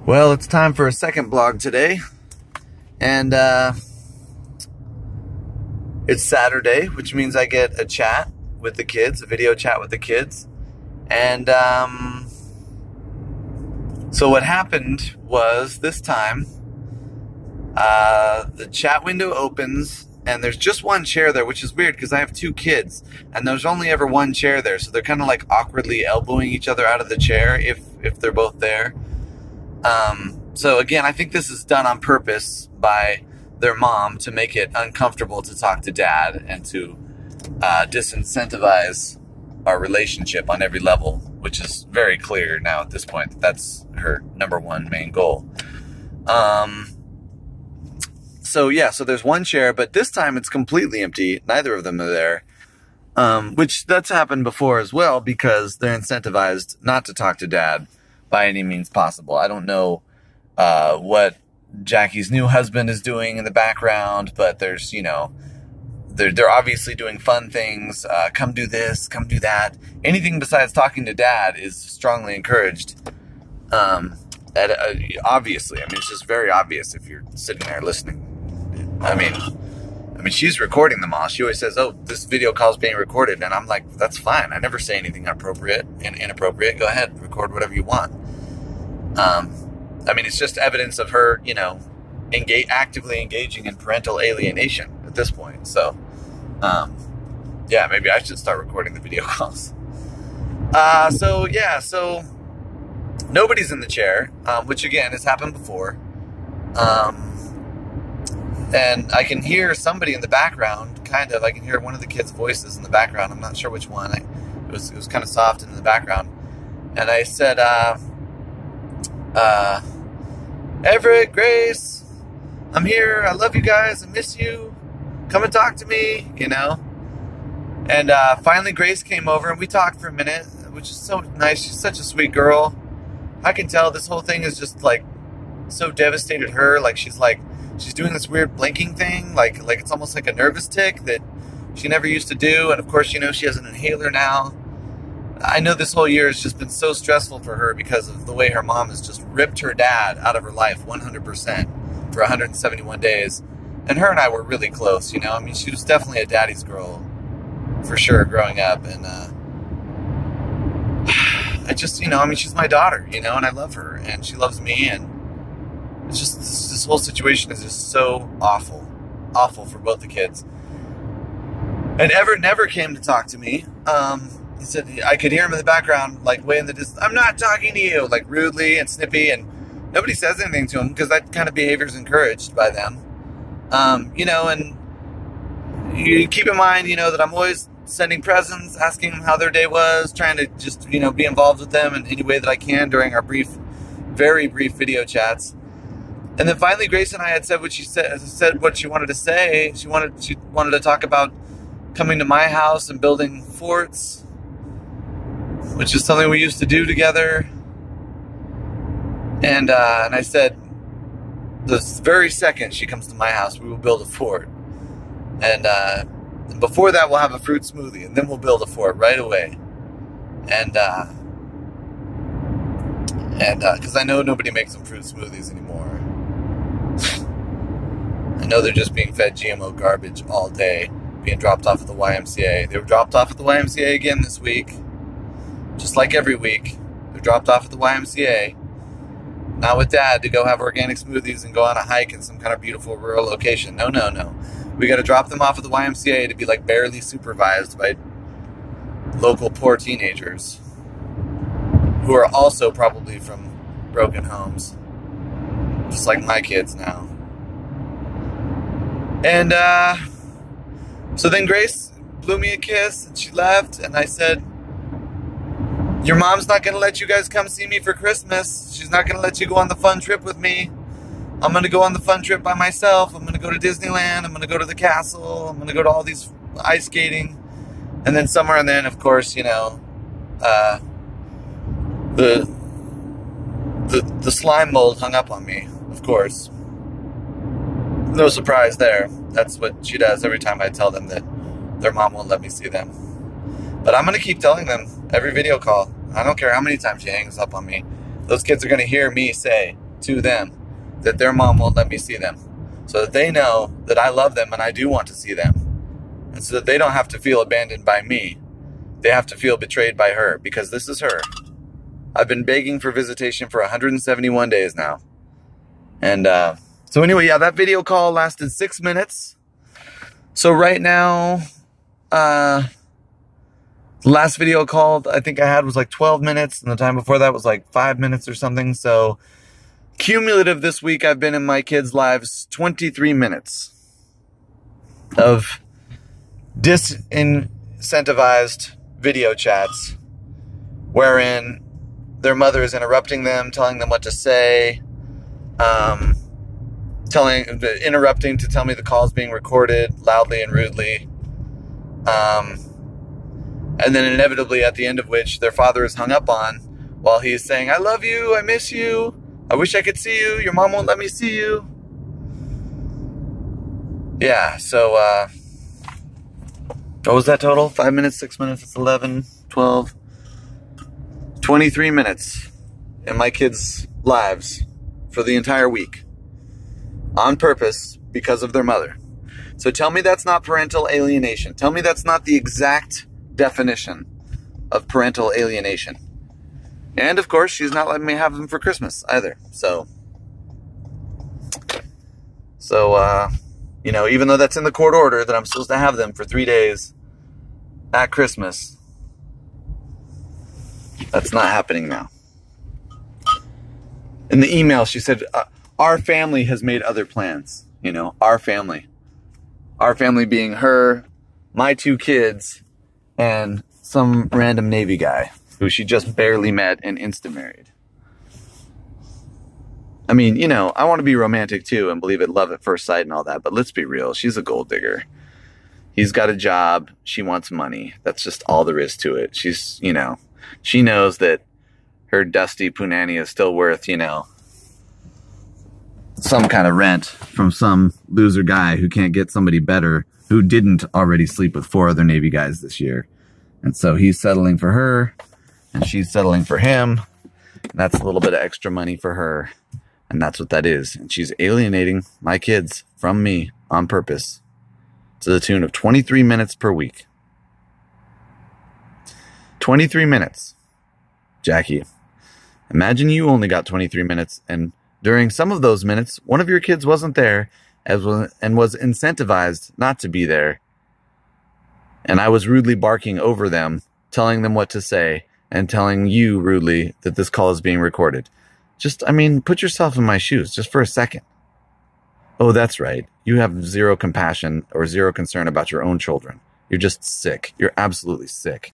Well, it's time for a second blog today, and it's Saturday, which means I get a chat with the kids, a video chat with the kids, and so what happened was this time, the chat window opens, and there's just one chair there, which is weird because I have two kids, and there's only ever one chair there, so they're kind of like awkwardly elbowing each other out of the chair if they're both there. So again, I think this is done on purpose by their mom to make it uncomfortable to talk to dad and to disincentivize our relationship on every level, which is very clear now at this point that that's her number one main goal. So yeah, so there's one chair, but this time it's completely empty. Neither of them are there, which that's happened before as well because they're incentivized not to talk to dad by any means possible. I don't know what Jackie's new husband is doing in the background, but there's, you know, they're obviously doing fun things. Come do this, come do that. Anything besides talking to dad is strongly encouraged. Obviously, I mean, it's just very obvious if you're sitting there listening. I mean, she's recording them all. She always says, "Oh, this video call is being recorded," and I'm like, "That's fine. I never say anything inappropriate. Go ahead, record whatever you want." I mean, it's just evidence of her, you know, actively engaging in parental alienation at this point. So, yeah, maybe I should start recording the video calls. So nobody's in the chair, which again has happened before. And I can hear somebody in the background, kind of. I can hear one of the kids' voices in the background. I'm not sure which one. It was kind of soft in the background. And I said, Everett, Grace, I'm here. I love you guys. I miss you. Come and talk to me, you know. And finally Grace came over and we talked for a minute, which is so nice. She's such a sweet girl. I can tell this whole thing is just like so devastated her. Like she's doing this weird blinking thing. Like it's almost like a nervous tick that she never used to do. And of course, you know, she has an inhaler now. I know this whole year has just been so stressful for her because of the way her mom has just ripped her dad out of her life 100% for 171 days. And her and I were really close, you know. I mean, she was definitely a daddy's girl for sure growing up. And I just, you know, I mean, she's my daughter, you know, and I love her and she loves me. And it's just, this whole situation is just so awful for both the kids. And Everett never came to talk to me. He said, I could hear him in the background, like way in the distance, "I'm not talking to you," like rudely and snippy, and nobody says anything to him because that kind of behavior is encouraged by them. You know, and you keep in mind, you know, that I'm always sending presents, asking them how their day was, trying to just, you know, be involved with them in any way that I can during our very brief video chats. And then finally Grace and I had said what she said what she wanted to say. She wanted to talk about coming to my house and building forts, which is something we used to do together. And I said, the very second she comes to my house, we will build a fort. And before that, we'll have a fruit smoothie, and then we'll build a fort right away. And because I know nobody makes them fruit smoothies anymore. I know they're just being fed GMO garbage all day, being dropped off at the YMCA. They were dropped off at the YMCA again this week. Just like every week, they're dropped off at the YMCA. Not with Dad to go have organic smoothies and go on a hike in some kind of beautiful rural location. No. We got to drop them off at the YMCA to be like barely supervised by local poor teenagers who are also probably from broken homes, just like my kids now. And so then Grace blew me a kiss and she left, and I said, "Your mom's not going to let you guys come see me for Christmas. She's not going to let you go on the fun trip with me. I'm going to go on the fun trip by myself. I'm going to go to Disneyland. I'm going to go to the castle. I'm going to go to all these ice skating." And then somewhere in there, of course, you know, the slime mold hung up on me, of course. No surprise there. That's what she does every time I tell them that their mom won't let me see them. But I'm going to keep telling them every video call. I don't care how many times she hangs up on me. Those kids are going to hear me say to them that their mom won't let me see them, so that they know that I love them and I do want to see them, and so that they don't have to feel abandoned by me. They have to feel betrayed by her, because this is her. I've been begging for visitation for 171 days now. And so anyway, yeah, that video call lasted 6 minutes. So right now, the last video call I think I had was like 12 minutes, and the time before that was like 5 minutes or something. So cumulative this week, I've been in my kids' lives 23 minutes of disincentivized video chats wherein their mother is interrupting them, telling them what to say, interrupting to tell me the call is being recorded loudly and rudely, and then inevitably at the end of which their father is hung up on while he's saying, I love you, I miss you, I wish I could see you, your mom won't let me see you. Yeah, so what was that total? 5 minutes, 6 minutes, it's 11, 12, 23 minutes in my kids' lives for the entire week. On purpose, because of their mother. So tell me that's not parental alienation. Tell me that's not the exact definition of parental alienation. And of course, she's not letting me have them for Christmas either. So you know, even though that's in the court order that I'm supposed to have them for 3 days at Christmas, that's not happening now. In the email, she said, our family has made other plans. You know, our family. Our family being her, my 2 kids, and some random Navy guy who she just barely met and insta-married. I mean, you know, I want to be romantic too and believe in love at first sight and all that, but let's be real. She's a gold digger. He's got a job. She wants money. That's just all there is to it. She's, you know, she knows that her dusty punani is still worth, you know, some kind of rent from some loser guy who can't get somebody better, who didn't already sleep with 4 other Navy guys this year. And so he's settling for her, and she's settling for him. And that's a little bit of extra money for her. And that's what that is. And she's alienating my kids from me on purpose to the tune of 23 minutes per week. 23 minutes. Jackie, imagine you only got 23 minutes, and during some of those minutes, one of your kids wasn't there and was incentivized not to be there. And I was rudely barking over them, telling them what to say, and telling you rudely that this call is being recorded. Just, I mean, put yourself in my shoes just for a second. Oh, that's right. You have zero compassion or zero concern about your own children. You're just sick. You're absolutely sick.